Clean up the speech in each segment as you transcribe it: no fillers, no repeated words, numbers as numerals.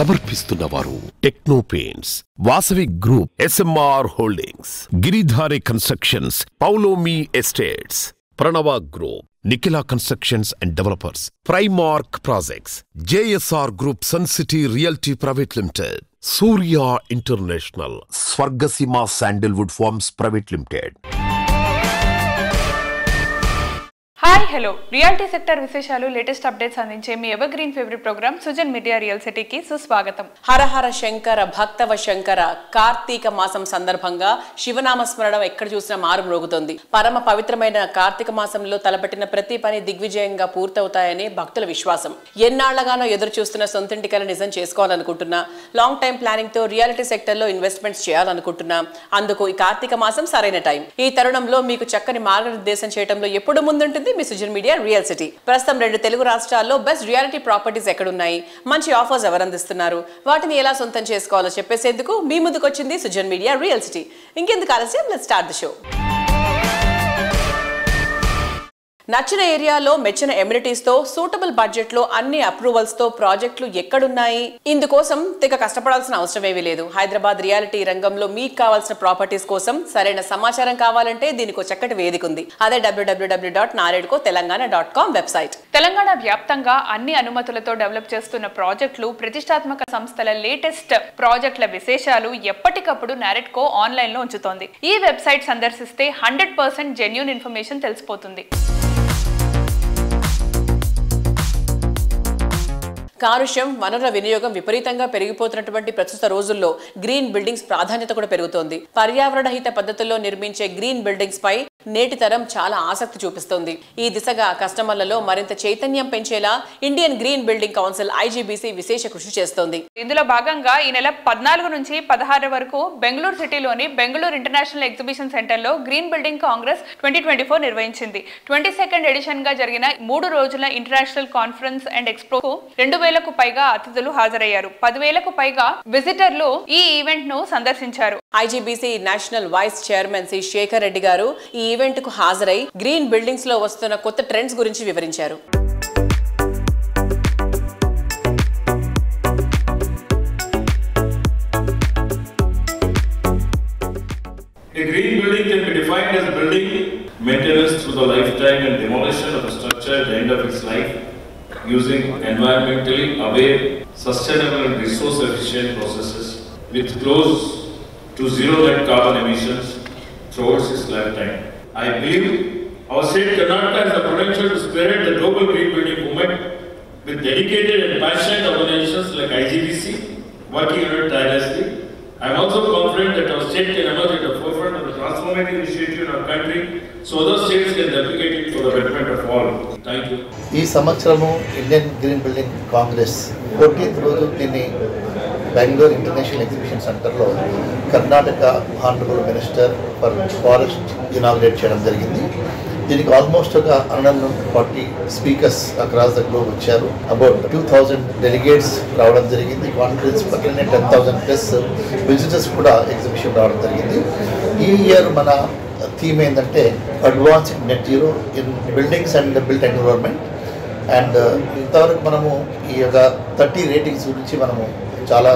సమర్పిస్తున్నవారు techno paints, Vasavi group, SMR holdings, Giridhari constructions, Paulomi estates, Pranava group, Nikhila constructions and developers, primark projects, JSR group, sun city realty private limited, Surya international, Swargaseema sandalwood farms private limited. Hi hello, reality sector విశేషాలు, latest updates అందించే మీ ever green favourite programme Sujan media real సిటీకి సుస్వాగతం. హరహర శంకర భక్తవ శంకర కార్తీక మాసం సందర్భంగా శివనామ స్మరణం ఎక్కడ చూసినా మారుమ్రోగుతోంది. పరమ పవిత్రమైన కార్తీక మాసంలో తలపెట్టిన ప్రతి పని దిగ్విజయంగా పూర్తవుతాయని భక్తుల విశ్వాసం. ఎన్నాళ్లగానో ఎదురు చూస్తున్న సొంతింటి కల నిజం చేసుకోవాలనుకుంటున్నా, లాంగ్ టైం ప్లానింగ్ తో రియాలిటీ సెక్టర్ లో ఇన్వెస్ట్మెంట్స్ చేయాలనుకుంటున్నా, అందుకు ఈ కార్తీక మాసం సరైన టైం. ఈ తరుణంలో మీకు చక్కని మార్గనిర్దేశం చేయడంలో ఎప్పుడు ముందుంటుంది మీ సుజన్ మీడియా రియల్ సిటీ. ప్రస్తుతం 2 తెలుగు రాష్ట్రాల్లో బెస్ట్ రియాలిటీ ప్రాపర్టీస్ ఎక్కడున్నాయి, మంచి ఆఫర్స్ ఎవరు అందిస్తున్నారు, వాటిని ఎలా సొంతం చేసుకోవాలో చెప్పేసేందుకు మీ ముందుకు వచ్చింది సుజన్ మీడియా రియల్ సిటీ. ఇంకెందుకు ఆలస్యం, లెట్స్ స్టార్ట్ ది షో. నచ్చిన ఏరియాలో మెచ్చిన ఎమ్యూనిటీస్ తో సూటబుల్ బడ్జెట్ లో అన్ని అప్రూవల్స్ తో ప్రాజెక్టులు ఎక్కడున్నాయి? ఇందుకోసం తెగ కష్టపడాల్సిన అవసరం ఏమీ లేదు. హైదరాబాద్ రియాలిటీ రంగంలో మీకు కావాల్సిన ప్రాపర్టీస్ కోసం సరైన సమాచారం కావాలంటే దీనికి చక్కటి వేదిక ఉంది. అదే www.naredcotelangaana.com వెబ్సైట్. తెలంగాణ వ్యాప్తంగా అన్ని అనుమతులతో డెవలప్ చేస్తున్న ప్రాజెక్టులు, ప్రతిష్టాత్మక సంస్థల లేటెస్ట్ ప్రాజెక్టుల విశేషాలు ఎప్పటికప్పుడు నారెడ్కో ఆన్లైన్ లో ఉంచుతోంది. ఈ వెబ్సైట్ సందర్శిస్తే 100% జెన్యూన్ ఇన్ఫర్మేషన్ తెలిసిపోతుంది. కాలుష్యం, వనరుల వినియోగం విపరీతంగా పెరిగిపోతున్నటువంటి ప్రస్తుత రోజుల్లో గ్రీన్ బిల్డింగ్స్ ప్రాధాన్యత కూడా పెరుగుతోంది. పర్యావరణ హిత పద్ధతుల్లో నిర్మించే గ్రీన్ బిల్డింగ్స్ పై నేటి తరం చాలా ఆసక్తి చూపిస్తోంది. ఈ దిశగా కస్టమర్లలో మరింత చైతన్యం పెంచేలా Indian green building council IGBC విశేష కృషి చేస్తోంది. ఇందులో భాగంగా ఈ నెల 14 నుంచి 16 వరకు బెంగళూరు సిటీలోని బెంగళూరు ఇంటర్నేషనల్ ఎగ్జిబిషన్ సెంటర్ లో గ్రీన్ బిల్డింగ్ కాంగ్రెస్ 2024 నిర్వహించింది. 22nd ఎడిషన్ గా జరిగిన 3 రోజుల ఇంటర్నేషనల్ కాన్ఫరెన్స్ అండ్ ఎక్స్పోకు 2000కు పైగా అతిథులు హాజరయ్యారు. 10,000కు పైగా విజిటర్లు ఈ ఈవెంట్ ను సందర్శించారు. IGBC national vice chairman C Shekar Reddy గారు ఈ ఈవెంట్ కు హాజరై గ్రీన్ బిల్డింగ్స్ లో వస్తున్న కొత్త ట్రెండ్స్ గురించి వివరించారు. A green building can be defined as a building maintenance through the lifetime and demolition of a structure at the end of its life using environmentally aware, sustainable and resource efficient processes with close to zero net carbon emissions throughout its lifetime. I believe our state Karnataka has the potential to spearhead the global green building movement with dedicated and passionate organizations like IGBC working on it tirelessly. I am also confident that our state can emerge at the forefront of the transformative initiative in our country so other states can replicate it for the betterment of all. Thank you. ఈ సంవత్సరము Indian green building Congress 14th రోజు దీన్ని Bengaluru international exhibition సెంటర్లో Karnataka honourable minister for forest inaugurate చేయడం జరిగింది. దీనికి almost ఒక 140 speakers across the globe వచ్చారు. అబౌట్ 2000 డెలిగేట్స్ రావడం జరిగింది. కాన్ఫరెన్స్ పక్కనే 10,000+ విజిటర్స్ కూడా ఎగ్జిబిషన్ రావడం జరిగింది. ఈ ఇయర్ మన థీమ్ ఏంటంటే advanced net zero in buildings and built environment. And ఇంతవరకు మనము ఈ యొక్క 30 రేటింగ్స్ గురించి మనము చాలా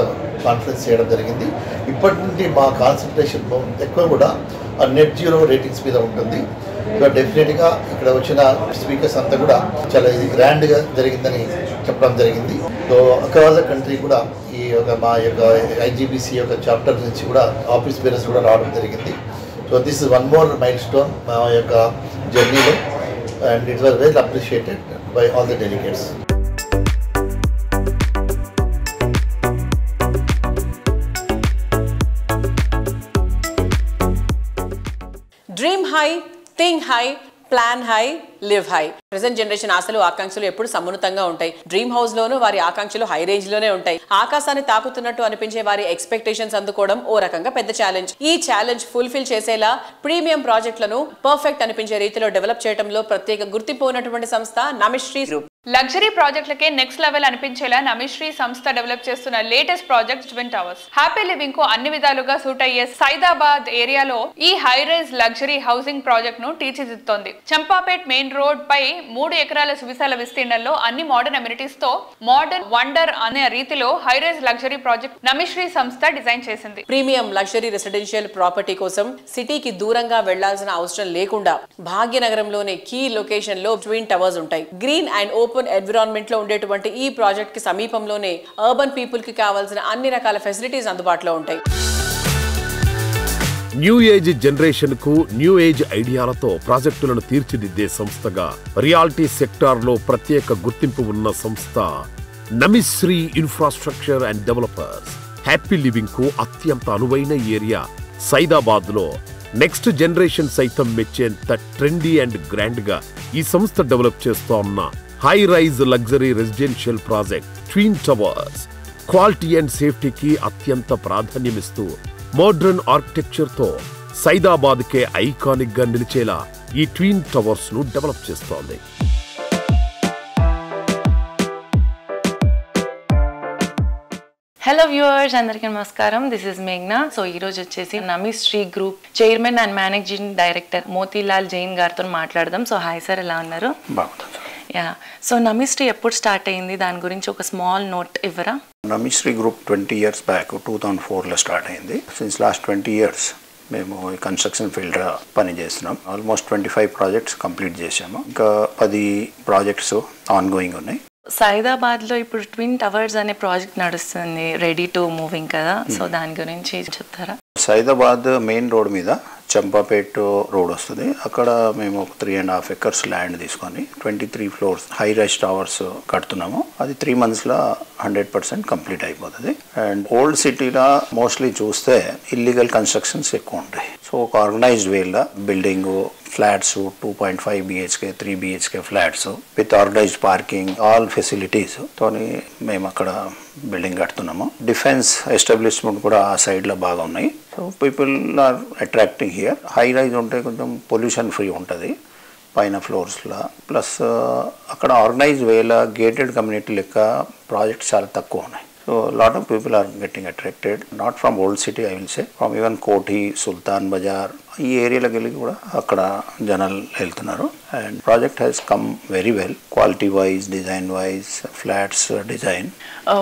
కాన్ఫరెన్స్ చేయడం జరిగింది. ఇప్పటి నుండి మా కాన్సన్ట్రేషన్ ఎక్కువ కూడా నెట్ జీరో రేటింగ్స్ మీద ఉంటుంది. సో డెఫినెట్గా ఇక్కడ వచ్చిన స్పీకర్స్ అంతా కూడా చాలా ఇది గ్రాండ్గా జరిగిందని చెప్పడం జరిగింది. సో అక్రాస్ ద కంట్రీ కూడా ఈ యొక్క మా యొక్క IGBC యొక్క చాప్టర్ నుంచి కూడా ఆఫీస్ బేరర్స్ కూడా రావడం జరిగింది. So this is one more mile stone మా యొక్క జర్నీలో and it was well appreciated by all the delegates. Dream high, think high, plan high, live high. Present generation ఆశలు, ఆకాంక్షలు ఎప్పుడు సమున్నతంగా ఉంటాయి. డ్రీమ్ హౌస్ లోనూ వారి ఆకాంక్షలు హై రేంజ్ లోనే ఉంటాయి. ఆకాశాన్ని తాకుతున్నట్టు అనిపించే వారి ఎక్స్పెక్టేషన్స్ అందుకోవడం ఓ రకంగా పెద్ద ఛాలెంజ్. ఈ ఛాలెంజ్ ఫుల్ఫిల్ చేసేలా ప్రీమియం ప్రాజెక్టులను పర్ఫెక్ట్ అనిపించే రీతిలో డెవలప్ చేయడంలో ప్రత్యేక గుర్తింపు ఉన్నటువంటి సంస్థ నమిశ్రీ గ్రూప్. లగ్జరీ ప్రాజెక్టులకే నెక్స్ట్ లెవెల్ అనిపించేలా నమిశ్రీ సంస్థ డెవలప్ చేస్తున్న latest project twin towers. Happy living కు అన్ని విధాలుగా సూట్ అయ్యే సైదాబాద్ ఏరియాలో ఈ high rise luxury housing project ను తీర్చిదిద్దుతోంది. చంపాపేట్ మెయిన్ రోడ్ పై 3 ఎకరాల సువిశాల విస్తీర్ణంలో అన్ని మోడర్న్ అమ్యూనిటీస్ తో మోడర్న్ వండర్ అనే రీతిలో high rise luxury project Namishree సంస్థ డిజైన్ చేసింది. ప్రీమియం లగ్జరీ రెసిడెన్షియల్ ప్రాపర్టీ కోసం సిటీకి దూరంగా వెళ్లాల్సిన అవసరం లేకుండా భాగ్యనగరంలోనే కీ లొకేషన్ లో ట్విన్ టవర్స్ ఉంటాయి. గ్రీన్ అండ్ ఓపెన్ ఎన్విరాన్మెంట్ లో ఉండేటువంటి ఈ ప్రాజెక్ట్ కి సమీపంలోనే అర్బన్ పీపుల్ కి కావాల్సిన అన్ని రకాల ఫెసిలిటీస్ అందుబాటులో ఉంటాయి. న్యూ ఏజ్ జనరేషన్ కు న్యూ ఏజ్ ఐడియాలతో ప్రాజెక్టులను తీర్చిదిద్దే సంస్థగా రియాలిటీ సెక్టార్ లో ప్రత్యేక గుర్తింపు ఉన్న సంస్థ Namishree infrastructure and developers. Happy living కు అత్యంత అనువైన ఏరియా సైదాబాద్ లో నెక్స్ట్ జనరేషన్ సైతం మెచ్చేంత ట్రెండీ అండ్ గ్రాండ్ గా ఈ సంస్థ డెవలప్ చేస్తోన్న high rise luxury residential project twin towers quality and సేఫ్టీకి అత్యంత ప్రాధాన్యమిస్తూ మోడ్రన్ ఆర్కిటెక్చర్ తో సైదాబాద్ కే ఐకానిక్ గా నిలిచేలా ఈ ట్విన్ టవర్స్ ను డెవలప్ చేస్తోంది. హలో వ్యూవర్స్, అందరికీ నమస్కారం. దిస్ ఇస్ మేఘ్నా. సో ఈరోజు వచ్చేసి Namishree group chairman and managing director Motilal Jain గారితో మాట్లాడదాం. సో హాయ్ సార్, ఎలా ఉన్నారు? యా. సో నమిశ్రీ ఎప్పుడు స్టార్ట్ అయింది, దాని గురించి ఒక స్మాల్ నోట్ ఇవ్వరా? Namishree group 20 years back 2004లో start అయింది. సిన్స్ లాస్ట్ 20 years మేము కన్స్ట్రక్షన్ ఫీల్డ్ పని చేస్తున్నాం. ఆల్మోస్ట్ 25 ప్రాజెక్ట్స్ కంప్లీట్ చేసాము. ఇంకా 10 ప్రాజెక్ట్స్ ఆన్ గోయింగ్ ఉన్నాయి. సైదాబాద్ లో ఇప్పుడు ట్విన్ టవర్స్ అనే ప్రాజెక్ట్ నడుస్తుంది, రెడీ టు మూవింగ్ కదా. సో దాని గురించి చెప్తారా? సైదాబాద్ మెయిన్ రోడ్ మీద చంపాపేట్ రోడ్ వస్తుంది. అక్కడ మేము 3.5 acres ల్యాండ్ తీసుకొని 23 floors హై రైజ్ టవర్స్ కడుతున్నాము. అది 3 monthsలో 100% కంప్లీట్ అయిపోతుంది. అండ్ ఓల్డ్ సిటీలో మోస్ట్లీ చూస్తే ఇల్లీగల్ కన్స్ట్రక్షన్స్ ఎక్కువ ఉంటాయి. సో ఒక ఆర్గనైజ్డ్ వేలో building flats 2.5 BHK 3 BHK flats with organised parking all facilities తోని మేము అక్కడ బిల్డింగ్ కడుతున్నాము. డిఫెన్స్ ఎస్టాబ్లిష్మెంట్ కూడా ఆ సైడ్లో బాగా ఉన్నాయి. So people are attracting here. High rise ఉంటే కొంచెం పొల్యూషన్ ఫ్రీ ఉంటుంది పైన ఫ్లోర్స్లో. ప్లస్ అక్కడ ఆర్గనైజ్ వేలా గేటెడ్ కమ్యూనిటీ లెక్క ప్రాజెక్ట్స్ చాలా తక్కువ ఉన్నాయి. So a lot of people are getting attracted, not from old city, I will say, from even Koti, Sultan Bazaar, ఈ ఏరియాలోకి వెళ్ళి కూడా అక్కడ జనాలు వెళ్తున్నారు. And project has come very well, quality wise, design wise, flats design.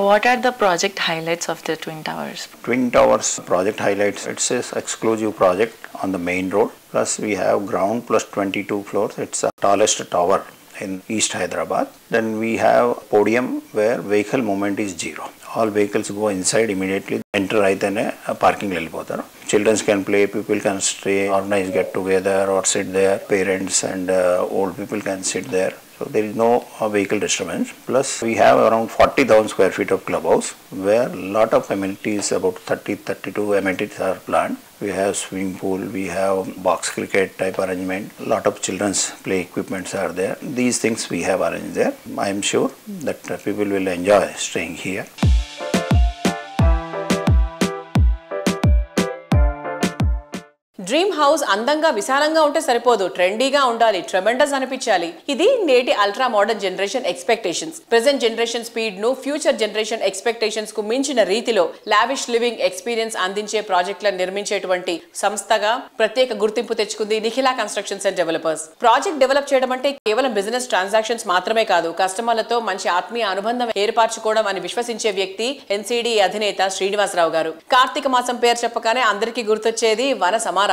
What are the project highlights of the twin towers? Twin towers project highlights, it's exclusive project on the main road. Plus we have ground plus 22 floors. It's the tallest tower in East Hyderabad. Then we have podium where vehicle movement is zero. All vehicles go inside immediately. Enter aitene parking lo vellipotaru. Children can play, people can stay, organize get together or sit there. Parents and old people can sit there. So there is no vehicle disturbance. Plus we have around 40,000 square feet of clubhouse where lot of amenities, about 32 amenities are planned. We have swimming pool, we have box cricket type arrangement, lot of children's play equipments are there. These things we have arranged there. I am sure that people will enjoy staying here. Dream house అందంగా విశాలంగా ఉంటే సరిపోదు, ట్రెండీగా ఉండాలి, tremendous అనిపించాలి. ఇది నేటి ultra modern generation expectations. Present generation speed ను ఫ్యూచర్ జనరేషన్ ఎక్స్పెక్టేషన్స్ కు మించిన రీతిలో లావిష్ లివింగ్ ఎక్స్పీరియన్స్ అందించే ప్రాజెక్టులను నిర్మించేటువంటి సంస్థగా ప్రత్యేక గుర్తింపు తెచ్చుకుంది Nikhila constructions and developers. Project develop చేయడం అంటే కేవలం బిజినెస్ ట్రాన్సాక్షన్స్ మాత్రమే కాదు, కస్టమర్లతో మంచి ఆత్మీయ అనుబంధం ఏర్పరచుకోవడం అని విశ్వసించే వ్యక్తి ఎన్సిడి అధినేత శ్రీనివాసరావు గారు. కార్తీక మాసం పేరు చెప్పగానే అందరికీ గుర్తొచ్చేది వన సమారాధన.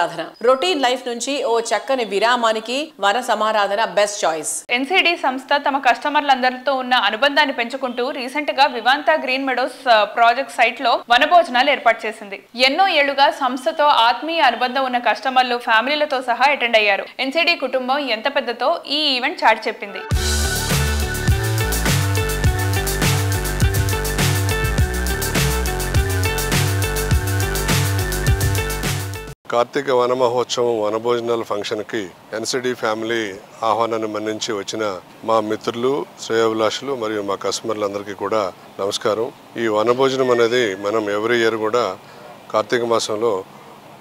రొటీన్ లైఫ్ నుంచి ఓ చక్కని విరామానికి వన సమారాధన బెస్ట్ చాయిస్. ఎన్సిడి సంస్థ తమ కస్టమర్లందరితో ఉన్న అనుబంధాన్ని పెంచుకుంటూ రీసెంట్ గా వివాంతా గ్రీన్ మెడోస్ ప్రాజెక్ట్ సైట్ లో వనభోజనాలు ఏర్పాటు చేసింది. ఎన్నో ఏళ్లుగా సంస్థతో ఆత్మీయ అనుబంధం ఉన్న కస్టమర్లు ఫ్యామిలీలతో సహా అటెండ్ అయ్యారు. ఎన్సిడి కుటుంబం ఎంత పెద్దతో ఈ ఈవెంట్ చాటి చెప్పింది. కార్తీక వన మహోత్సవం వనభోజనాల ఫంక్షన్కి ఎన్సిడి ఫ్యామిలీ ఆహ్వానాన్ని మన్నించి వచ్చిన మా మిత్రులు, శ్రేయోభిలాషులు మరియు మా కస్టమర్లందరికీ కూడా నమస్కారం. ఈ వనభోజనం అనేది మనం ఎవ్రీ ఇయర్ కూడా కార్తీక మాసంలో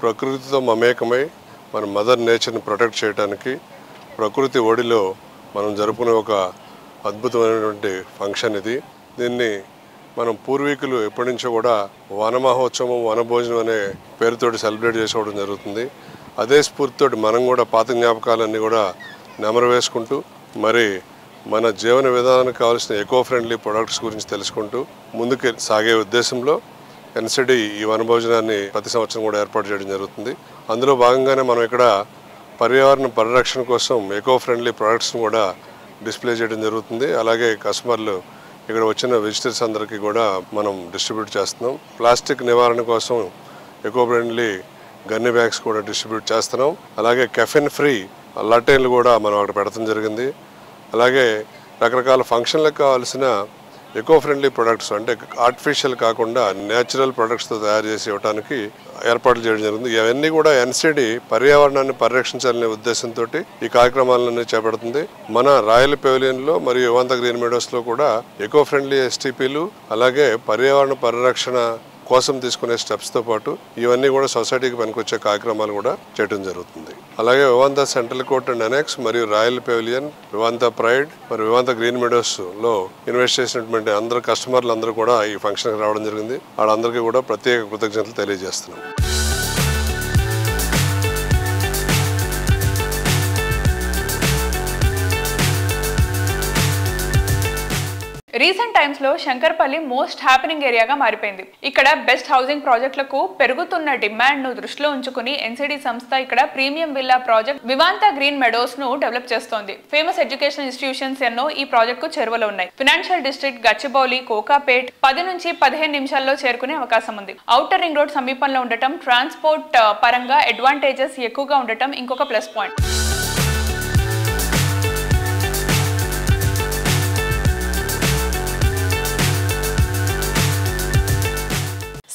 ప్రకృతితో మమేకమై మన మదర్ నేచర్ని ప్రొటెక్ట్ చేయడానికి ప్రకృతి ఒడిలో మనం జరుపుకునే ఒక అద్భుతమైనటువంటి ఫంక్షన్ ఇది. దీన్ని మనం పూర్వీకులు ఎప్పటి నుంచో కూడా వన మహోత్సవం వనభోజనం అనే పేరుతోటి సెలబ్రేట్ చేసుకోవడం జరుగుతుంది. అదే స్ఫూర్తితోటి మనం కూడా పాత జ్ఞాపకాలన్నీ కూడా నెమరు వేసుకుంటూ మరి మన జీవన విధానానికి కావాల్సిన ఎకో ఫ్రెండ్లీ ప్రొడక్ట్స్ గురించి తెలుసుకుంటూ ముందుకు సాగే ఉద్దేశంలో ఎన్సిడి ఈ వనభోజనాన్ని ప్రతి సంవత్సరం కూడా ఏర్పాటు చేయడం జరుగుతుంది. అందులో భాగంగానే మనం ఇక్కడ పర్యావరణ పరిరక్షణ కోసం ఎకో ఫ్రెండ్లీ ప్రొడక్ట్స్ని కూడా డిస్ప్లే చేయడం జరుగుతుంది. అలాగే కస్టమర్లు ఇక్కడ వచ్చిన విజిటర్స్ అందరికీ కూడా మనం డిస్ట్రిబ్యూట్ చేస్తున్నాం. ప్లాస్టిక్ నివారణ కోసం ఎకో ఫ్రెండ్లీ గన్ని బ్యాగ్స్ కూడా డిస్ట్రిబ్యూట్ చేస్తున్నాం. అలాగే కెఫిన్ ఫ్రీ లట్టైన్లు కూడా మనం అక్కడ పెడతాం జరిగింది. అలాగే రకరకాల ఫంక్షన్లకు కావాల్సిన ఎకో ఫ్రెండ్లీ ప్రొడక్ట్స్ అంటే ఆర్టిఫిషియల్ కాకుండా న్యాచురల్ ప్రొడక్ట్స్తో తయారు చేసి ఇవ్వడానికి ఏర్పాట్లు చేయడం జరిగింది. ఇవన్నీ కూడా ఎన్సిడి పర్యావరణాన్ని పరిరక్షించాలనే ఉద్దేశంతో ఈ కార్యక్రమాలన్నీ చేపడుతుంది. మన రాయల్ పెవిలియన్లో మరియు యువంత గ్రీన్ మెడోస్లో కూడా ఎకో ఫ్రెండ్లీ ఎస్టీపీలు అలాగే పర్యావరణ పరిరక్షణ కోసం తీసుకునే స్టెప్స్తో పాటు ఇవన్నీ కూడా సొసైటీకి పనికొచ్చే కార్యక్రమాలు కూడా చేయడం జరుగుతుంది. అలాగే Vivanta central court and annexe మరియు రాయల్ పెవిలియన్, వివాంత ప్రైడ్ మరియు వివాంత గ్రీన్ మెడోస్లో ఇన్వెస్ట్ చేసినటువంటి అందరు కస్టమర్లు అందరూ కూడా ఈ ఫంక్షన్కి రావడం జరిగింది. వాళ్ళందరికీ కూడా ప్రత్యేక కృతజ్ఞతలు తెలియజేస్తున్నాం. రీసెంట్ టైమ్స్ లో శంకర్పల్లి మోస్ట్ హ్యాపెనింగ్ ఏరియాగా మారిపోయింది. ఇక్కడ బెస్ట్ హౌసింగ్ ప్రాజెక్టులకు పెరుగుతున్న డిమాండ్ ను దృష్టిలో ఉంచుకుని ఎన్సిడి సంస్థ ఇక్కడ premium villa project Vivanta green Meadows ను డెవలప్ చేస్తోంది. ఫేమస్ ఎడ్యుకేషన్ ఇన్స్టిట్యూషన్స్ ఎన్నో ఈ ప్రాజెక్ట్ కు చేరువలో ఉన్నాయి. ఫైనాన్షియల్ డిస్ట్రిక్ట్ గచ్చిబౌలి, కోకాపేట్ 10 నుంచి 15 నిమిషాల్లో చేరుకునే అవకాశం ఉంది. ఔటర్ రింగ్ రోడ్ సమీపంలో ఉండటం, ట్రాన్స్పోర్ట్ పరంగా అడ్వాంటేజెస్ ఎక్కువగా ఉండటం ఇంకొక ప్లస్ పాయింట్.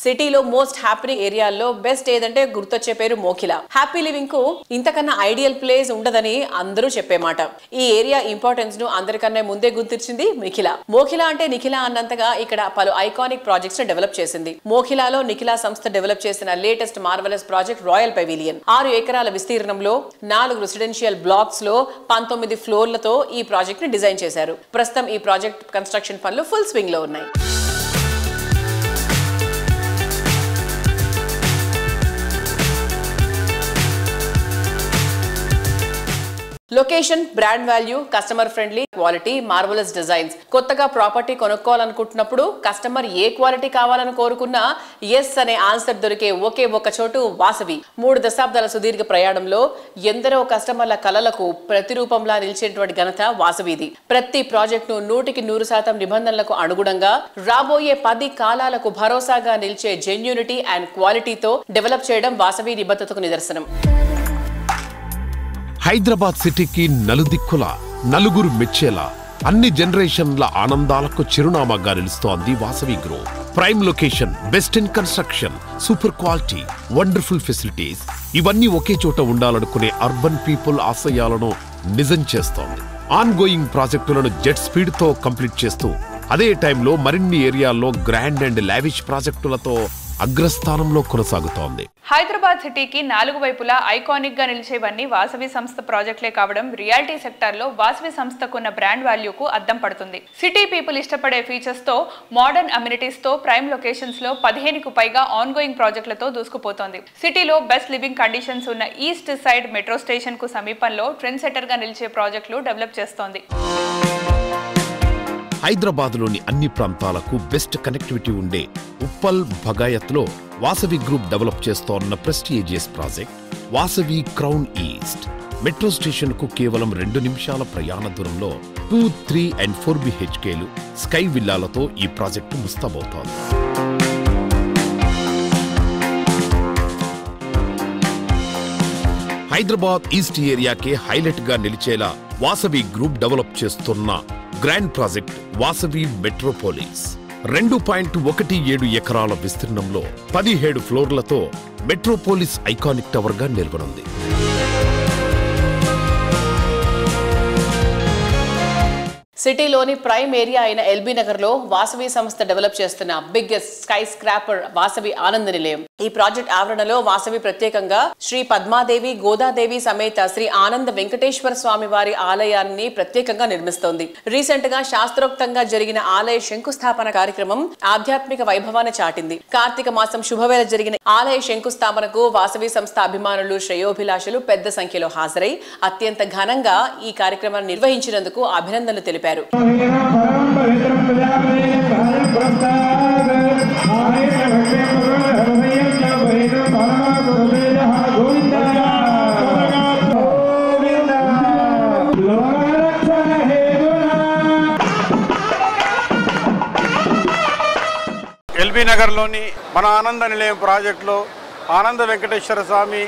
సిటీలో మోస్ట్ హ్యాపీ ఏరియాల్లో బెస్ట్ ఏదంటే గుర్తొచ్చే పేరు మోఖిల. హ్యాపీ లివింగ్ కు ఇంతకన్నా ఐడియల్ ప్లేస్ ఉండదని అందరూ చెప్పే మాట. ఈ ఏరియా ఇంపార్టెన్స్ ను అందరికన్నా ముందే గుర్తించింది మిఖిల. మోఖిల అంటే నిఖిల అన్నంతగా ఇక్కడ పలు ఐకానిక్ ప్రాజెక్ట్స్ ని డెవలప్ చేసింది. మోఖిలాలో నిఖిల సంస్థ డెవలప్ చేసిన latest marvellous project royal pavilion. 6 ఎకరాల విస్తీర్ణంలో 4 రెసిడెన్షియల్ బ్లాక్స్ లో 19 ఫ్లోర్లతో ఈ ప్రాజెక్ట్ ని డిజైన్ చేశారు. ప్రస్తుతం ఈ ప్రాజెక్ట్ కన్స్ట్రక్షన్ పనులు ఫుల్ స్వింగ్ లో ఉన్నాయి. Location, brand value, customer friendly, quality, marvellous designs. కొత్తగా ప్రాపర్టీ కొనుక్కోవాలనుకుంటున్నప్పుడు కస్టమర్ ఏ క్వాలిటీ కావాలని కోరుకున్నా ఎస్ అనే ఆన్సర్ దొరికే ఒకే ఒక చోటు వాసవి. 3 దశాబ్దాల సుదీర్ఘ ప్రయాణంలో ఎందరో కస్టమర్ల కలలకు ప్రతిరూపంలా నిలిచేటువంటి ఘనత వాసవిది. ప్రతి ప్రాజెక్ట్ ను 100% నిబంధనలకు అనుగుణంగా రాబోయే 10 కాలాలకు భరోసాగా నిలిచే జెన్యూనిటీ అండ్ క్వాలిటీతో డెవలప్ చేయడం వాసవి నిబద్ధతకు నిదర్శనం. హైదరాబాద్ సిటీకి నలుదిక్కుల నలుగురు మెచ్చేలా అన్ని జనరేషన్ల ఆనందాలకు చిరునామాగా నిలుస్తోంది Vasavi group. Prime location, best in construction, super quality, wonderful facilities ఇవన్నీ ఒకే చోట ఉండాలనుకునే అర్బన్ పీపుల్ ఆశయాలను నిజం చేస్తోంది. ఆన్ గోయింగ్ ప్రాజెక్టులను జెట్ స్పీడ్ తో కంప్లీట్ చేస్తూ అదే టైంలో మరిన్ని ఏరియాల్లో గ్రాండ్ అండ్ లావిష్ ప్రాజెక్టులతో అగ్రస్థానంలో కొనసాగుతోంది. హైదరాబాద్ సిటీకి 4 వైపులా ఐకానిక్ గా నిలిచేవన్నీ వాసవి సంస్థ ప్రాజెక్టులే కావడం రియాలిటీ సెక్టార్ లో వాసవి సంస్థకున్న బ్రాండ్ వాల్యూకు అద్దం పడుతుంది. సిటీ పీపుల్ ఇష్టపడే ఫీచర్స్ తో, మోడర్న్ అమ్యూనిటీస్ తో ప్రైమ్ లొకేషన్స్ లో 15కు పైగా ఆన్ గోయింగ్ ప్రాజెక్టులతో దూసుకుపోతోంది. సిటీలో బెస్ట్ లివింగ్ కండిషన్స్ ఉన్న ఈస్ట్ సైడ్ మెట్రో స్టేషన్ కు సమీపంలో ట్రెండ్ సెటర్ గా నిలిచే ప్రాజెక్టులు డెవలప్ చేస్తోంది. హైదరాబాద్లోని అన్ని ప్రాంతాలకు బెస్ట్ కనెక్టివిటీ ఉండే ఉప్పల్ భగాయత్లో వాసవి గ్రూప్ డెవలప్ చేస్తోన్న prestigious project Vasavi crown east. Metro station కు కేవలం 2 నిమిషాల ప్రయాణ దూరంలో 2, 3 and 4 BHKలు, స్కై విల్లాలతో ఈ ప్రాజెక్టు ముస్తాబవుతోంది. హైదరాబాద్ ఈస్ట్ ఏరియాకే హైలైట్ గా నిలిచేలా వాసవి గ్రూప్ డెవలప్ చేస్తున్న గ్రాండ్ ప్రాజెక్ట్ వాసవి మెట్రోపోలిస్. 2.17 ఎకరాల విస్తీర్ణంలో 17 ఫ్లోర్లతో మెట్రోపోలిస్ ఐకానిక్ టవర్ గా నిలవనుంది. సిటీలోని ప్రైమ్ ఏరియా అయిన ఎల్బీ నగర్ లో వాసవి సంస్థ డెవలప్ చేస్తున్న బిగ్గెస్ట్ స్కై స్క్రాపర్ వాసవి ఆనంద నిలయం. ఈ ప్రాజెక్ట్ ఆవరణలో వాసవి ప్రత్యేకంగా శ్రీ పద్మాదేవి గోదాదేవి సమేత శ్రీ ఆనంద వెంకటేశ్వర స్వామి వారి ఆలయాన్ని ప్రత్యేకంగా నిర్మిస్తోంది. రీసెంట్ గా శాస్త్రోక్తంగా జరిగిన ఆలయ శంకుస్థాపన కార్యక్రమం ఆధ్యాత్మిక వైభవాన్ని చాటింది. కార్తీక మాసం శుభవేళ జరిగిన ఆలయ శంకుస్థాపనకు వాసవి సంస్థ అభిమానులు శ్రేయోభిలాషులు పెద్ద సంఖ్యలో హాజరై అత్యంత ఘనంగా ఈ కార్యక్రమాన్ని నిర్వహించినందుకు అభినందనలు తెలిపారు. ఎల్బీ నగర్లోని మన ఆనంద నిలయం ప్రాజెక్టులో ఆనంద వెంకటేశ్వర స్వామి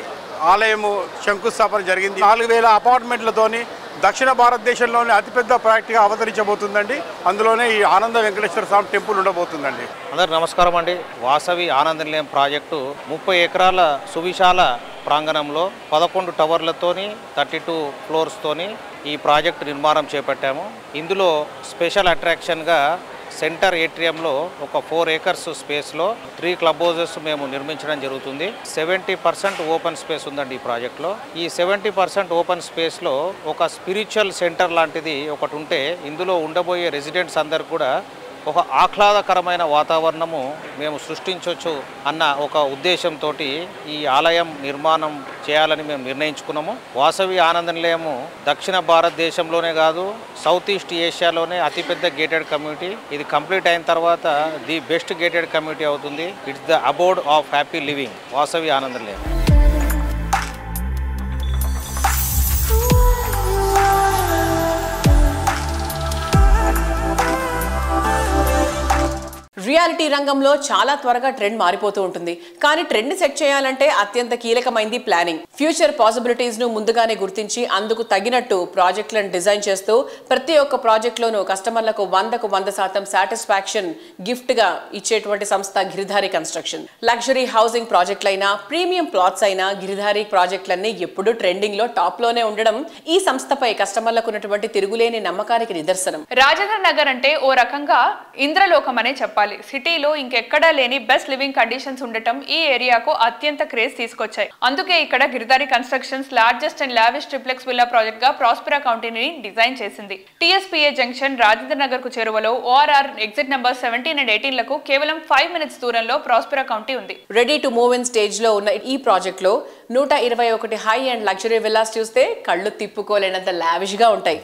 ఆలయము శంకుస్థాపన జరిగింది. 4000 అపార్ట్మెంట్లతోని దక్షిణ భారతదేశంలోని అతిపెద్ద ప్రాజెక్టుగా అవతరించబోతుందండి. అందులోనే ఈ ఆనంద వెంకటేశ్వర స్వామి టెంపుల్ ఉండబోతుందండి. అందరికి నమస్కారం అండి. వాసవి ఆనంద నిలయం ప్రాజెక్టు 30 ఎకరాల సువిశాల ప్రాంగణంలో 11 టవర్లతోని 32 ఫ్లోర్స్తోని ఈ ప్రాజెక్టు నిర్మాణం చేపట్టాము. ఇందులో స్పెషల్ అట్రాక్షన్గా సెంటర్ ఏట్రియంలో ఒక 4 ఏకర్స్ స్పేస్లో 3 క్లబ్ హౌజెస్ మేము నిర్మించడం జరుగుతుంది. 70% ఓపెన్ స్పేస్ ఉందండి ఈ ప్రాజెక్ట్లో. ఈ 70% ఓపెన్ స్పేస్లో ఒక స్పిరిచువల్ సెంటర్ లాంటిది ఒకటి ఉంటే ఇందులో ఉండబోయే రెసిడెంట్స్ అందరు కూడా ఒక ఆహ్లాదకరమైన వాతావరణము మేము సృష్టించవచ్చు అన్న ఒక ఉద్దేశంతో ఈ ఆలయం నిర్మాణం చేయాలని మేము నిర్ణయించుకున్నాము. వాసవి ఆనంద నిలయము దక్షిణ భారతదేశంలోనే కాదు సౌత్ ఈస్ట్ ఏషియాలోనే అతిపెద్ద గేటెడ్ కమ్యూనిటీ. ఇది కంప్లీట్ అయిన తర్వాత ది బెస్ట్ గేటెడ్ కమ్యూనిటీ అవుతుంది. It's the అబోర్డ్ of happy living Vasavi ఆనంద నిలయం. రియాలిటీ రంగంలో చాలా త్వరగా ట్రెండ్ మారిపోతూ ఉంటుంది. కానీ ట్రెండ్ సెట్ చేయాలంటే అత్యంత కీలకమైంది ప్లానింగ్. ఫ్యూచర్ పాసిబిలిటీస్ ను ముందుగానే గుర్తించి అందుకు తగినట్టు ప్రాజెక్టులను డిజైన్ చేస్తూ ప్రతి ఒక్క ప్రాజెక్టులోనూ కస్టమర్లకు 100కు 100% సాటిస్ఫాక్షన్ గిఫ్ట్ గా ఇచ్చేటువంటి సంస్థ గిరిధారి కన్స్ట్రక్షన్. లగ్జరీ హౌసింగ్ ప్రాజెక్టులైనా ప్రీమియం ప్లాట్స్ అయినా గిరిధారి ప్రాజెక్టులన్నీ ఎప్పుడూ ట్రెండింగ్ లో టాప్ లోనే ఉండడం ఈ సంస్థపై కస్టమర్లకు ఉన్నటువంటి తిరుగులేని నమ్మకానికి నిదర్శనం. రాజేంద్ర నగర్ అంటే ఓ రకంగా ఇంద్రలోకం అనే చెప్పాలి. సిటీలో ఇంకెక్కడా లేని బెస్ట్ లివింగ్ కండిషన్స్ ఉండటం ఈ ఏరియాకు అత్యంత క్రేజ్ తీసుకొచ్చాయి. అందుకే ఇక్కడ Giridhari constructions largest and lavish triplex villa project గా ప్రాస్పెరా కౌంటీని డిజైన్ చేసింది. టీఎస్పీఏ జంక్షన్ రాజేంద్ర నగర్ కు చేరువలో ఓఆర్ఆర్ ఎగ్జిట్ నంబర్ 17 అండ్ 18 లకు కేవలం 5 minutes దూరంలో ప్రాస్పెరా కౌంటీ ఉంది. Ready to move in stage లో ఉన్న ఈ ప్రాజెక్ట్ లో 121 హై అండ్ లగ్జరీ విల్లాస్ చూస్తే కళ్ళు తిప్పుకోలేనంత లావిష్ గా ఉంటాయి.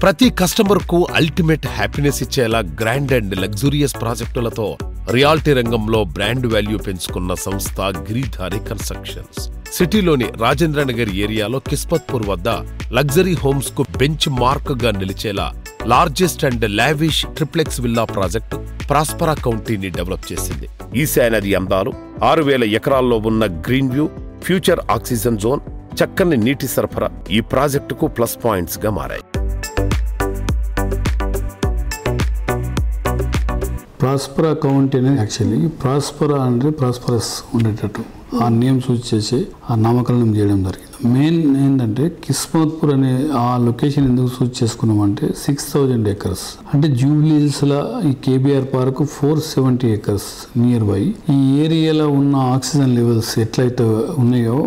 ప్రతి కస్టమర్ కు అల్టిమేట్ హ్యాపీనెస్ ఇచ్చేలా గ్రాండ్ అండ్ లగ్జూరియస్ ప్రాజెక్టులతో రియాలిటీ రంగంలో బ్రాండ్ వాల్యూ పెంచుకున్న సంస్థ గిరిధారి కన్స్ట్రక్షన్స్. సిటీలోని రాజేంద్ర నగర్ ఏరియాలో కిస్మత్పూర్ వద్ద లగ్జరీ హోమ్స్ కు బెంచ్ మార్క్ గా నిలిచేలా largest and lavish triplex villa project Prospera కౌంటీని డెవలప్ చేసింది. ఈశాన్య అందాలు, 6000 ఎకరాల్లో ఉన్న green view, future oxygen zone, చక్కని నీటి సరఫరా ఈ ప్రాజెక్టుకు ప్లస్ పాయింట్స్ గా మారాయి. ప్రాస్పెరా కౌంటీ అనేది యాక్చువల్లీ ప్రాస్పెరా అంటే ప్రాస్పరస్ ఉండేటట్టు ఆ నేమ్ సూచి చేసి ఆ నామకరణం చేయడం జరిగింది. మెయిన్ ఏంటంటే కిస్మత్పూర్ అనే ఆ లొకేషన్ ఎందుకు సూచి చేసుకున్నామంటే 6000 acres అంటే జూబ్లీహిల్స్లో ఈ KBR park 470 acres near by. ఈ ఏరియాలో ఉన్న ఆక్సిజన్ లెవెల్స్ ఎట్లయితే ఉన్నాయో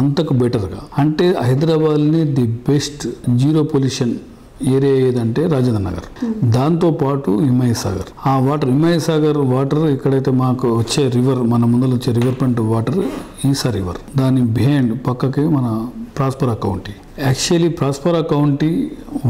అంతకు బెటర్గా, అంటే హైదరాబాద్ని the best zero pollution area ఏదంటే రాజేంద్ర నగర్. దాంతోపాటు హిమాయ్ సాగర్, ఆ వాటర్ హిమాయ్ సాగర్ వాటర్ ఎక్కడైతే మాకు వచ్చే రివర్, మన ముందర వచ్చే రివర్ ఫ్రంట్ వాటర్ ఈసా రివర్, దాని బిహైండ్ పక్కకే మన Prospera county. Actually Prospera county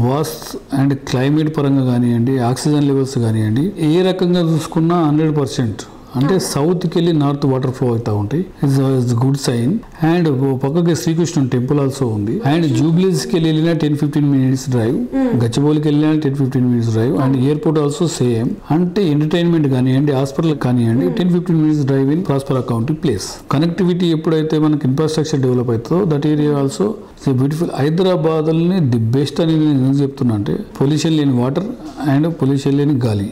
was and climate పరంగా కానివ్వండి, ఆక్సిజన్ లెవెల్స్ కానివ్వండి, ఏ రకంగా చూసుకున్నా 100% అంటే సౌత్కి వెళ్ళి నార్త్ వాటర్ ఫ్లో అవుతూ ఉంటాయి. It's good sign. అండ్ పక్కకి శ్రీకృష్ణ టెంపుల్ ఆల్సో ఉంది. అండ్ జూబ్లీస్కి వెళ్ళినా 10-15 minutes డ్రైవ్, గచ్చిబౌలికి వెళ్ళినా 10-15 minutes drive. And airport also same. అంటే ఎంటర్టైన్మెంట్ కానివ్వండి, హాస్పిటల్ కానివ్వండి, 10-15 minutes drive in Prospera County place. Connectivity ఎప్పుడైతే మనకి ఇన్ఫ్రాస్ట్రక్చర్ డెవలప్ అవుతుందో దట్ ఏరియా ఆల్సో బ్యూటిఫుల్. హైదరాబాద్ని ది బెస్ట్ అని నేను ఎందుకు చెప్తున్నా అంటే పొల్యూషన్ లేని వాటర్ అండ్ పొల్యూషన్ లేని గాలి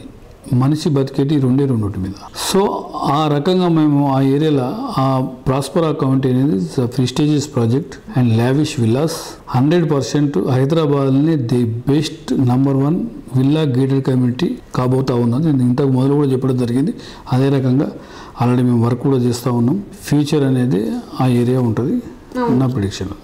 మనిషి బతికేటి 2 మీద. సో ఆ రకంగా మేము ఆ ఏరియాలో ఆ ప్రాస్పరా కౌంటీ అనేది prestigious project and lavish villas 100% హైదరాబాద్ని the best #1 villa gated community కాబోతా ఉన్నది. నేను ఇంతకు మొదలు కూడా చెప్పడం జరిగింది. అదే రకంగా ఆల్రెడీ మేము వర్క్ కూడా చేస్తూ ఉన్నాం. ఫ్యూచర్ అనేది ఆ ఏరియా ఉంటుంది నా ప్రిడిక్షన్.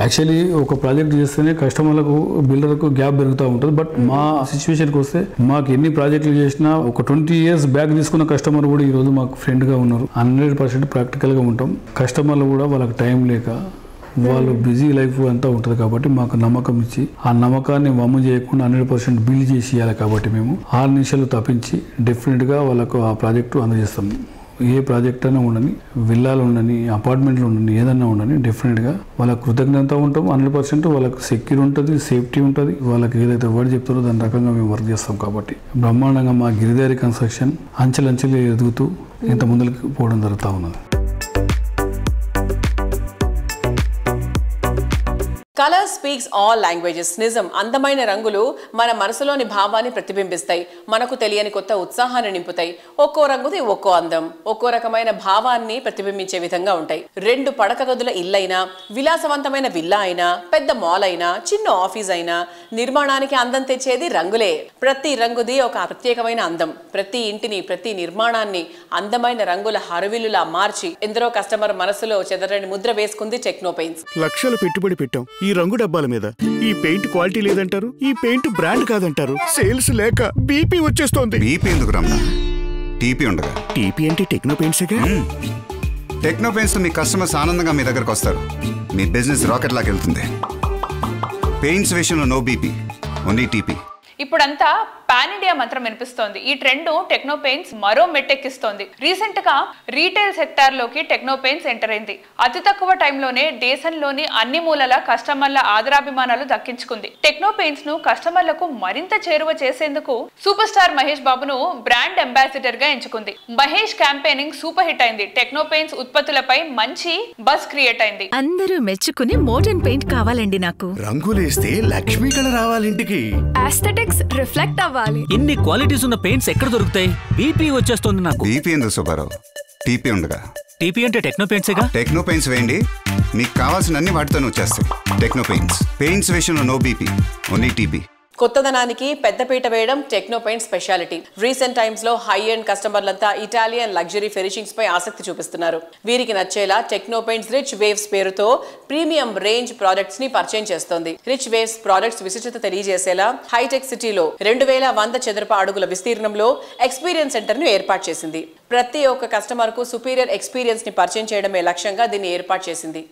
యాక్చువల్లీ ఒక ప్రాజెక్ట్ చేస్తేనే కస్టమర్లకు బిల్డర్కు గ్యాప్ పెరుగుతూ ఉంటుంది. బట్ మా సిచ్యువేషన్కి వస్తే మాకు ఎన్ని ప్రాజెక్టులు చేసినా ఒక 20 years బ్యాక్ తీసుకున్న కస్టమర్ కూడా ఈరోజు మాకు ఫ్రెండ్గా ఉన్నారు. 100% ప్రాక్టికల్గా ఉంటాం. కస్టమర్లు కూడా వాళ్ళకి టైం లేక వాళ్ళు బిజీ లైఫ్ అంతా ఉంటుంది కాబట్టి మాకు నమ్మకం ఇచ్చి ఆ నమ్మకాన్ని వమ్ము చేయకుండా 100% బిల్ చేసి ఇవ్వాలి. కాబట్టి మేము 6 నిమిషాలు తప్పించి డెఫినెట్గా వాళ్ళకు ఆ ప్రాజెక్టు అందజేస్తాం. ఏ ప్రాజెక్ట్ అయినా ఉండని, విల్లాలు ఉండని, అపార్ట్మెంట్లు ఉండని, ఏదన్నా ఉండని డెఫినెట్గా వాళ్ళకి కృతజ్ఞత ఉంటాం. 100% వాళ్ళకి సెక్యూర్ ఉంటుంది, సేఫ్టీ ఉంటుంది. వాళ్ళకి ఏదైతే వర్డ్ చెప్తారో దాని రకంగా మేము వర్క్ చేస్తాం. కాబట్టి బ్రహ్మాండంగా మా గిరిధారి కన్స్ట్రక్షన్ అంచెలంచెలు ఎదుగుతూ ఇంత ముందుకు పోవడం జరుగుతూ ఉన్నది. Colour speaks all languages. నిజం, అందమైన రంగులు మన మనసులోని భావాన్ని ప్రతిబింబిస్తాయి, మనకు తెలియని కొత్త ఉత్సాహాన్ని నింపుతాయి. ఒక్కో రంగుది ఒక్కో అందం, ఒక్కో రకమైన భావాన్ని ప్రతిబింబించే విధంగా ఉంటాయి. 2 పడక గదుల ఇల్లైనా, విలాసవంతమైన విల్లా అయినా, పెద్ద మాల్ అయినా, చిన్న ఆఫీస్ అయినా, నిర్మాణానికి అందం తెచ్చేది రంగులే. ప్రతి రంగుది ఒక ప్రత్యేకమైన అందం. ప్రతి ఇంటిని, ప్రతి నిర్మాణాన్ని అందమైన రంగుల హరవిల్లులా మార్చి ఎందరో కస్టమర్ మనసులో చెదరని ముద్ర వేసుకుంది టెక్నో పెయింట్స్. లక్షలు పెట్టుబడి పెట్టాం ఈ రంగు డబ్బాల మీద. ఈ పెయింట్ క్వాలిటీ లేదంటారు, ఈ పెయింట్ బ్రాండ్ కాదంటారు. సేల్స్ లేక బీపీ వచ్చేస్తోంది. బీపీ ఎందుకు రమ్మా, టీపీ ఉండగా. టీపీ అంటే టెక్నో పెయింట్సేగా. టెక్నో పెయింట్స్ మీ కస్టమర్స్ ఆనందంగా మీ దగ్గరకు వస్తారు. మీ బిజినెస్ రాకెట్ లాగా వెళ్తుంది. పెయింట్స్ విషయంలో నో బీపీ, ఓన్లీ టీపీ. ఇప్పుడంతా పాన్ ఇండియా మంత్రం వినిపిస్తోంది. ఈ ట్రెండ్ టెక్నో పెయింట్స్ మరో మెట్టెక్కిస్తోంది. రీసెంట్ గా రీటైల్ సెక్టార్ లోకి టెక్నో పెయింట్స్ ఎంటర్ అయింది. అతి తక్కువ టైంలోనే దేశంలోని అన్ని మూలల కస్టమర్ల ఆదరాభిమానాలు దక్కించుకుంది. టెక్నో పెయింట్స్ ను కస్టమర్లకు మరింత చేరువ చేసేందుకు సూపర్ స్టార్ మహేష్ బాబును బ్రాండ్ అంబాసిడర్ గా ఎంచుకుంది. మహేష్ క్యాంపెయినింగ్ సూపర్ హిట్ అయింది. టెక్నో పెయింట్స్ ఉత్పత్తులపై మంచి బజ్ క్రియేట్ అయింది. అందరూ మెచ్చుకునే మోడర్న్ పెయింట్ కావాలండి నాకు. రంగులేస్తే లక్ష్మీ కళ రావాలి ఇంటికి. ఆస్థెటిక్స్ రిఫ్లెక్ట్ అవ్వాలి. ఇన్ని క్వాలిటీస్ ఉన్న పెయింట్స్ ఎక్కడ దొరుకుతాయి? బీపీ వచ్చేస్తుంది నాకు. బీపీ ఎందుకు సుబ్బారావు, టీపీ ఉండగా. టీపీ అంటే టెక్నో పెయింట్సేగా. టెక్నో పెయింట్స్ వేయండి, మీకు కావాల్సిన అన్ని వాటితోనే వచ్చేస్తాయి. Techno paints. పెయింట్స్ విషయంలో నో బీపీ, ఓన్లీ టీపీ. కొత్తదనానికి పెద్దపీట వేయడం techno paint speciality. Recent times లో హై ఎండ్ కస్టమర్లంతా ఇటాలియన్ లగ్జరీ ఫినిషింగ్స్ పై ఆసక్తి చూపిస్తున్నారు. వీరికి నచ్చేలా టెక్నో పెయింట్స్ రిచ్ వేవ్స్ పేరుతో ప్రీమియం రేంజ్ ప్రొడక్ట్స్ ని పరిచయం చేస్తోంది. రిచ్ వేవ్స్ ప్రొడక్ట్స్ విశిష్టత తెలియజేసేలా హైటెక్ సిటీలో 2100 చదరపు అడుగుల విస్తీర్ణంలో ఎక్స్పీరియన్స్ సెంటర్ ను ఏర్పాటు చేసింది. ప్రతి ఒక్క కస్టమర్ కు సుపీరియర్ ఎక్స్పీరియన్స్ ని పరిచయం చేయడమే లక్ష్యంగా దీన్ని ఏర్పాటు చేసింది.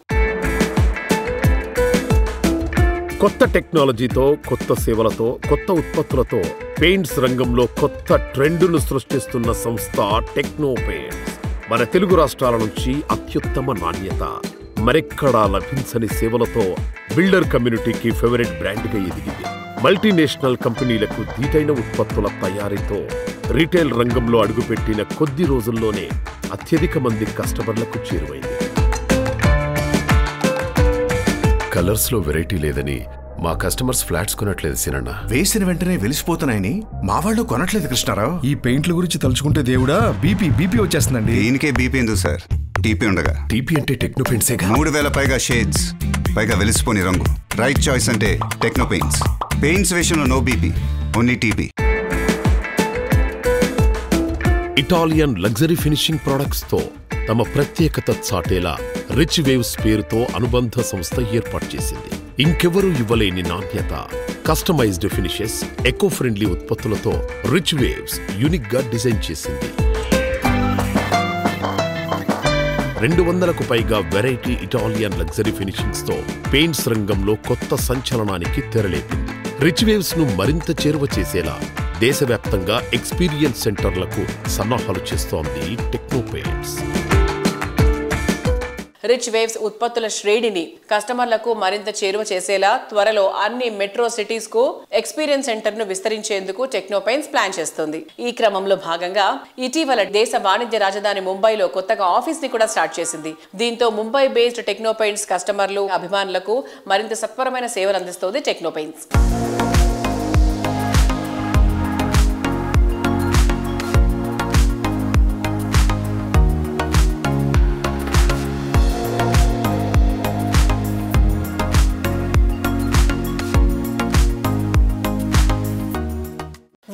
కొత్త టెక్నాలజీతో, కొత్త సేవలతో, కొత్త ఉత్పత్తులతో పెయింట్స్ రంగంలో కొత్త ట్రెండును సృష్టిస్తున్న సంస్థ టెక్నో పెయింట్స్. మన తెలుగు రాష్ట్రాల నుంచి అత్యుత్తమ నాణ్యత, మరెక్కడా లభించని సేవలతో బిల్డర్ కమ్యూనిటీకి ఫేవరెట్ బ్రాండ్గా ఎదిగింది. మల్టీనేషనల్ కంపెనీలకు ధీటైన ఉత్పత్తుల తయారీతో రీటైల్ రంగంలో అడుగుపెట్టిన కొద్ది రోజుల్లోనే అత్యధిక మంది కస్టమర్లకు చేరువైంది. కలర్స్ లో వెరైటీ లేదని మా కస్టమర్స్ ఫ్లాట్స్ కొనట్లేదు సినన్న. వేసిన వెంటనే వెలిసిపోతున్నాయని మా వాళ్ళు కొనట్లేదు కృష్ణారావు. ఈ పెయింట్ల గురించి తలుచుకుంటే దేవుడా బీపీ వచ్చేస్తుందండి. దీనికే బీపీ ఎందుకు సార్, టీపీ ఉండగా. టీపీ అంటే టెక్నో పెయింట్సే. 3000 పైగా షేడ్స్, పైగా వెలిసిపోని రంగు. రైట్ చాయిస్ అంటే టెక్నో పెయింట్స్. పెయింట్స్ విషయంలో no BP, only TP. Italian luxury finishing products తో తమ ప్రత్యేకత చాటేలా రిచ్ వేవ్స్ పేరుతో అనుబంధ సంస్థ ఏర్పాటు చేసింది. ఇంకెవరూ ఇవ్వలేని నాణ్యత, కస్టమైజ్డ్ ఫినిషెస్, ఎకో ఫ్రెండ్లీ ఉత్పత్తులతో రిచ్ వేవ్స్ యూనిక్ గా డిజైన్ చేసింది. 200కు పైగా వెరైటీ ఇటాలియన్ లగ్జరీ ఫినిషింగ్స్ తో పెయింట్స్ రంగంలో కొత్త సంచలనానికి తెరలేపింది. రిచ్ వేవ్స్ ను మరింత చేరువ చేసేలా దేశవ్యాప్తంగా రిచ్ వేవ్స్ ఉత్పత్తుల శ్రేణిని కస్టమర్లకు మరింత చేరువ చేసేలా త్వరలో అన్ని మెట్రో సిటీస్ కు ఎక్స్పీరియన్స్ సెంటర్ ను విస్తరించేందుకు టెక్నో పెయింట్స్ ప్లాన్ చేస్తుంది. ఈ క్రమంలో భాగంగా ఇటీవల దేశ వాణిజ్య రాజధాని ముంబైలో కొత్తగా ఆఫీస్ ని కూడా స్టార్ట్ చేసింది. దీంతో ముంబై బేస్డ్ టెక్నో పెయింట్స్ కస్టమర్లు అభిమానులకు మరింత సత్వరమైన సేవలు అందిస్తోంది టెక్నో పెయింట్స్.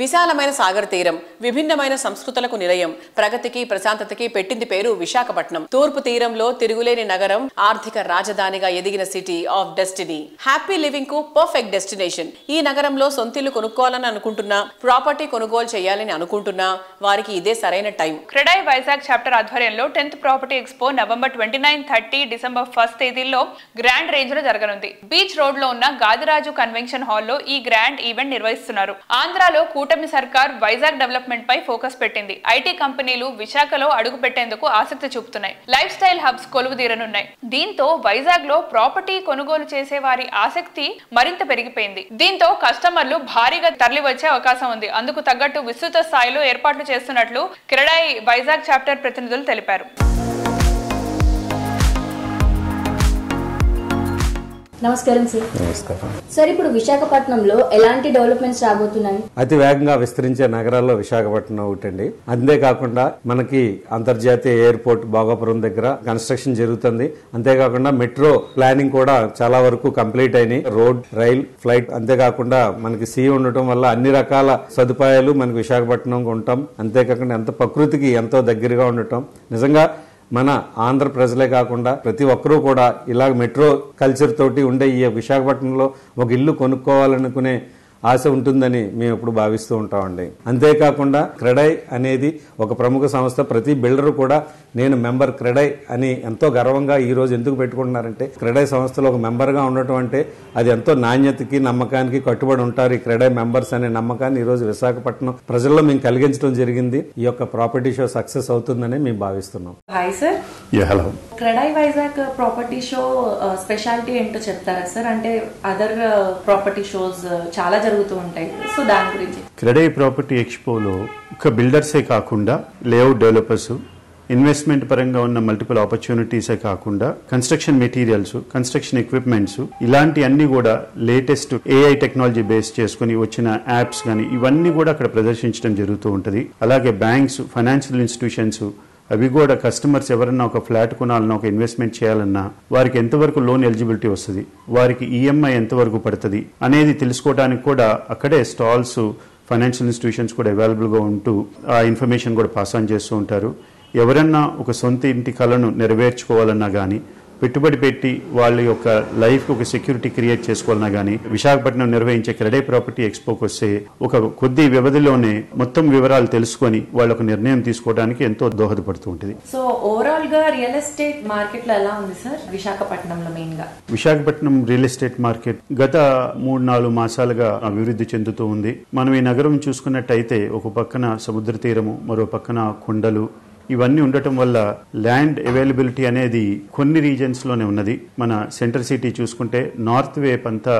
విశాలమైన సాగర్ తీరం, విభిన్నమైన సంస్కృతులకు నిలయం, ప్రగతికి ప్రశాంతతకి పెట్టింది పేరు విశాఖపట్నం. తూర్పు తీరంలో తిరుగులేని నగరం, ఆర్థిక రాజధానిగా ఎదిగిన city of destiny, happy living కు పర్ఫెక్ట్ డెస్టినేషన్. ఈ నగరంలో సొంతిల్లు కొనుక్కోవాలని అనుకుంటున్నా, ప్రాపర్టీ కొనుగోలు చేయాలని అనుకుంటున్నా వారికి ఇదే సరైన టైం. క్రెడాయ్ వైజాగ్ చాప్టర్ ఆధ్వర్యంలో 10th property expo November 29, 30, December 1 తేదీల్లో గ్రాండ్ రేంజ్ లో జరగనుంది. బీచ్ రోడ్ లో ఉన్న గాదిరాజు కన్వెన్షన్ హాల్లో ఈ గ్రాండ్ ఈవెంట్ నిర్వహిస్తున్నారు. ఆంధ్రాలో కూటమి సర్కార్ వైజాగ్ డెవలప్మెంట్ పై ఫోకస్ పెట్టింది. ఐటీ కంపెనీలు విశాఖలో అడుగు పెట్టేందుకు ఆసక్తి చూపుతున్నాయి. లైఫ్ స్టైల్ హబ్స్ కొలువుదీరనున్నాయి. దీంతో వైజాగ్ లో ప్రాపర్టీ కొనుగోలు చేసే వారి ఆసక్తి మరింత పెరిగిపోయింది. దీంతో కస్టమర్లు భారీగా తరలి వచ్చే అవకాశం ఉంది. అందుకు తగ్గట్టు విస్తృత స్థాయిలో ఏర్పాట్లు చేస్తున్నట్లు క్రెడాయ్ వైజాగ్ చాప్టర్ ప్రతినిధులు తెలిపారు. నమస్కారం సార్. నమస్కారం సార్, ఇప్పుడు విశాఖపట్నంలో ఎలాంటి డెవలప్మెంట్స్ రాబోతున్నాయి? అతి వేగంగా విస్తరించే నగరాల్లో విశాఖపట్నం ఒకటండి. అంతేకాకుండా మనకి అంతర్జాతీయ ఎయిర్పోర్ట్ భోగాపురం దగ్గర కన్స్ట్రక్షన్ జరుగుతుంది. అంతేకాకుండా మెట్రో ప్లానింగ్ కూడా చాలా వరకు కంప్లీట్ అయినాయి. రోడ్, రైల్, ఫ్లైట్, అంతేకాకుండా మనకి సీ ఉండటం వల్ల అన్ని రకాల సదుపాయాలు మనకి విశాఖపట్నం ఉంటాం. అంతేకాకుండా ఎంత ప్రకృతికి ఎంతో దగ్గరగా ఉండటం, నిజంగా మన ఆంధ్ర ప్రజలే కాకుండా ప్రతి ఒక్కరూ కూడా ఇలా మెట్రో కల్చర్ తోటి ఉండే ఈ విశాఖపట్నంలో ఒక ఇల్లు కొనుక్కోవాలనుకునే ఆశ ఉంటుందని మేము ఎప్పుడు భావిస్తూ ఉంటామండి. అంతేకాకుండా క్రెడాయ్ అనేది ఒక ప్రముఖ సంస్థ. ప్రతి బిల్డర్ కూడా నేను మెంబర్ క్రెడాయ్ అని ఎంతో గర్వంగా ఈ రోజు ఎందుకు పెట్టుకుంటున్నారంటే, క్రెడాయ్ సంస్థలో ఒక మెంబర్గా ఉండటం అంటే అది ఎంతో నాణ్యతకి, నమ్మకానికి కట్టుబడి ఉంటారు ఈ క్రెడాయ్ మెంబర్స్ అనే నమ్మకాన్ని ఈ రోజు విశాఖపట్నం ప్రజల్లో మేము కలిగించడం జరిగింది. ఈ యొక్క ప్రాపర్టీ షో సక్సెస్ అవుతుందని మేము భావిస్తున్నాం. Hi sir. Hello. CREDAI Vizag property show speciality ఏంటో చెప్తారా సార్? అంటే అదర్ ప్రాపర్టీ షోస్ చాలా జరుగుతూ ఉంటాయి, సో దాని గురించి. క్రెడాయ్ ప్రాపర్టీ ఎక్స్పోలో ఒక బిల్డర్సే కాకుండా లేఅవుట్ డెవలపర్స్, ఇన్వెస్ట్మెంట్ పరంగా ఉన్న మల్టిపుల్ ఆపర్చునిటీసే కాకుండా కన్స్ట్రక్షన్ మెటీరియల్స్, కన్స్ట్రక్షన్ ఎక్విప్మెంట్స్, ఇలాంటి అన్ని కూడా లేటెస్ట్ ఏఐ టెక్నాలజీ బేస్ చేసుకుని వచ్చిన యాప్స్ కానీ ఇవన్నీ కూడా అక్కడ ప్రదర్శించడం జరుగుతూ ఉంటుంది. అలాగే బ్యాంక్స్, ఫైనాన్షియల్ ఇన్స్టిట్యూషన్స్ అవి కూడా కస్టమర్స్ ఎవరన్నా ఒక ఫ్లాట్ కొనాలన్నా, ఒక ఇన్వెస్ట్మెంట్ చేయాలన్నా వారికి ఎంతవరకు లోన్ ఎలిజిబిలిటీ వస్తుంది, వారికి ఈఎంఐ ఎంతవరకు పడుతుంది అనేది తెలుసుకోవడానికి కూడా అక్కడే స్టాల్స్, ఫైనాన్షియల్ ఇన్స్టిట్యూషన్స్ కూడా అవైలబుల్గా ఉంటూ ఆ ఇన్ఫర్మేషన్ కూడా పాస్ ఆన్ చేస్తూ ఉంటారు. ఎవరన్నా ఒక సొంత ఇంటి కలను నెరవేర్చుకోవాలన్నా కానీ, పెట్టుబడి పెట్టి వాళ్ళ యొక్క లైఫ్ ఒక సెక్యూరిటీ క్రియేట్ చేసుకోవాలన్నా కానీ, విశాఖపట్నం నిర్వహించే క్రెడాయ్ ప్రాపర్టీ ఎక్స్పోకి వస్తే ఒక కొద్ది వ్యవధిలోనే మొత్తం వివరాలు తెలుసుకొని వాళ్ళ ఒక నిర్ణయం తీసుకోవడానికి ఎంతో దోహదపడుతూ ఉంటుంది. సో ఓవరాల్ గా రియల్ ఎస్టేట్ మార్కెట్ లో ఎలా ఉంది సార్ విశాఖపట్నంలో? మెయిన్ గా విశాఖపట్నం రియల్ ఎస్టేట్ మార్కెట్ గత 3-4 మాసాలుగా అభివృద్ధి చెందుతూ ఉంది. మనం ఈ నగరం చూసుకున్నట్టయితే ఒక పక్కన సముద్ర తీరము, మరో పక్కన కొండలు, ఇవన్నీ ఉండటం వల్ల ల్యాండ్ అవైలబిలిటీ అనేది కొన్ని రీజన్స్ లోనే ఉన్నది. మన సెంట్రల్ సిటీ చూసుకుంటే నార్త్ వేప్ అంతా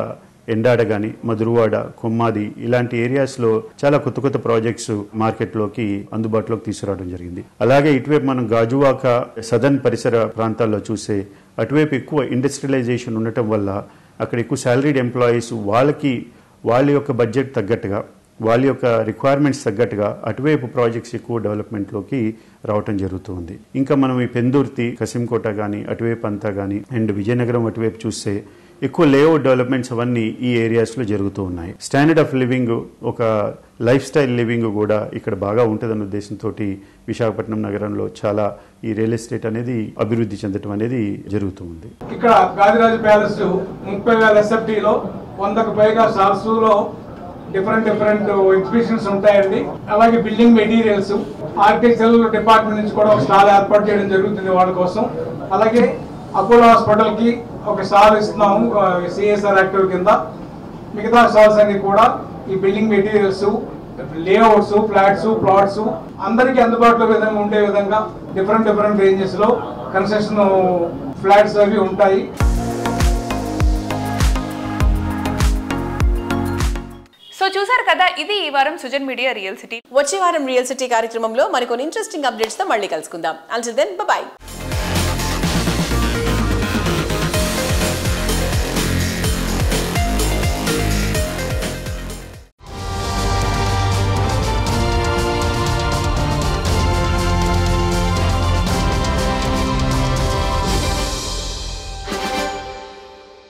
ఎండాడ గాని, మధురవాడ, కొమ్మాది ఇలాంటి ఏరియాస్ లో చాలా కొత్త కొత్త ప్రాజెక్ట్స్ మార్కెట్ లోకి అందుబాటులోకి తీసుకురావడం జరిగింది. అలాగే ఇటువైపు మనం గాజువాక, సదర్న్ పరిసర ప్రాంతాల్లో చూస్తే అటువైపు ఎక్కువ ఇండస్ట్రియలైజేషన్ ఉండటం వల్ల అక్కడ ఎక్కువ సాలరీడ్ ఎంప్లాయీస్ వాళ్ళ యొక్క బడ్జెట్ తగ్గట్టుగా, వాళ్ళ యొక్క రిక్వైర్మెంట్స్ తగ్గట్టుగా అటువైపు ప్రాజెక్ట్స్ ఎక్కువ డెవలప్మెంట్లోకి రావటం జరుగుతుంది. ఇంకా మనం ఈ పెందుర్తి, కసింకోట కానీ అటువైపు అంతా కానీ అండ్ విజయనగరం అటువైపు చూస్తే ఎక్కువ లేఅవుట్ డెవలప్మెంట్స్ అవన్నీ ఈ ఏరియాస్లో జరుగుతూ ఉన్నాయి. స్టాండర్డ్ ఆఫ్ లివింగ్, ఒక లైఫ్ స్టైల్ లివింగ్ కూడా ఇక్కడ బాగా ఉంటుందన్న ఉద్దేశంతో విశాఖపట్నం నగరంలో చాలా ఈ రియల్ ఎస్టేట్ అనేది అభివృద్ధి చెందడం అనేది జరుగుతూ ఉంది. ఇక్కడ గాదిరాజు ప్యాలెస్ 30,000 SFTలో 100కు పైగా సార్సులో డిఫరెంట్ ఎగ్జిబిషన్స్ ఉంటాయండి. అలాగే బిల్డింగ్ మెటీరియల్స్, ఆర్కిటెక్చరల్ డిపార్ట్మెంట్ నుంచి కూడా ఒక స్టాల్ ఏర్పాటు చేయడం జరుగుతుంది వాళ్ళ కోసం. అలాగే అపోలో హాస్పిటల్ కి ఒక స్టాల్ ఇస్తున్నాము CSR యాక్టివ్ కింద. మిగతా స్టాల్స్ అన్ని కూడా ఈ building materials, layouts, flats, plots అందరికీ అందుబాటులో విధంగా ఉండే విధంగా డిఫరెంట్ రేంజెస్ లో కన్స్ట్రక్షన్ ఫ్లాట్స్ అవి ఉంటాయి. సో చూసారు కదా, ఇది ఈ వారం సుజన్ మీడియా రియల్ సిటీ. వచ్చే వారం రియల్ సిటీ కార్యక్రమంలో మరికొన్ని ఇంట్రెస్టింగ్ అప్డేట్స్ తో మళ్ళీ కలుసుకుందాం. Until then by.